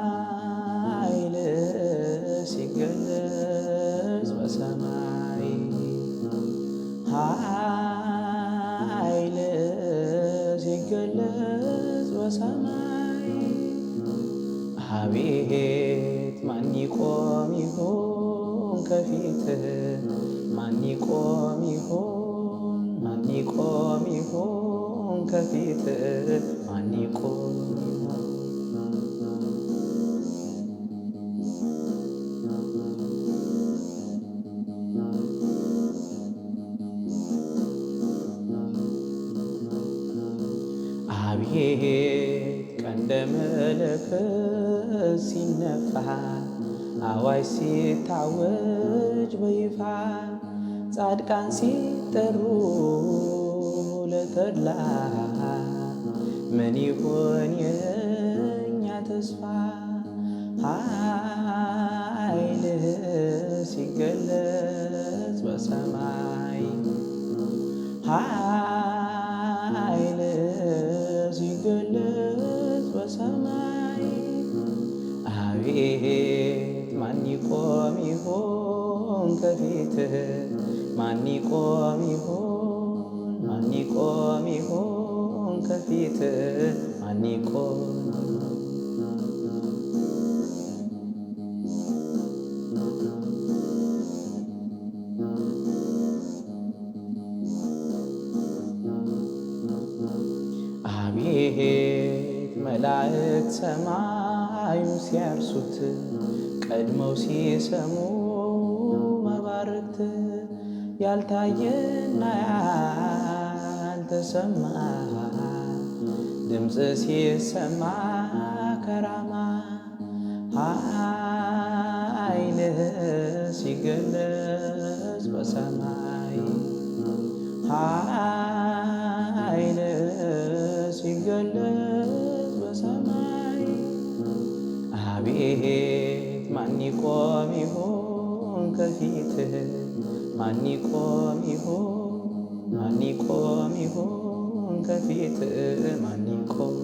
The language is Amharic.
ኃይል ሲገለጽ በሰማይ ኃይል ሲገለጽ በሰማይ አቤት ማን ይቆም ይሆን ከፊትህ? ማን ይቆም ይሆን? ማን ይቆም ይሆን ከፊትህ? ማን ይቆም ይሆን? አቤት ቀንደ መለከት ሲነፋ አዋጅ ሲታወጅ በይፋ ጻድቃን ሲጠሩ ለተድላ ምን ይሆን የእኛ ተስፋ? ኃይልህ ሲገለጽ በሰማይ ኃይልህ ሲገለጽ በሰማይ አቤት ማን ይቆም ይሆን ከፊትህ? ማን ይቆም ይሆን? ማን ይቆም ይሆን ከፊትህ? ማን ይቆም ይሆን? አቤት መላእክት ሰማዩን ሲያርሱት ቀድመው ሲሰሙ መባርክት ያልታየና ያልተሰማ ድምፅ ሲሰማ ከራማ ኃይልህ ሲገለጽ በሰማይ ኃይልህ ሲገለጽ በሰማይ አቤት ማን ይቆም ይሆን ከፊትህ? ማን ይቆም ይሆን? ማን ይቆም ይሆን ከፊትህ? ማን ይቆም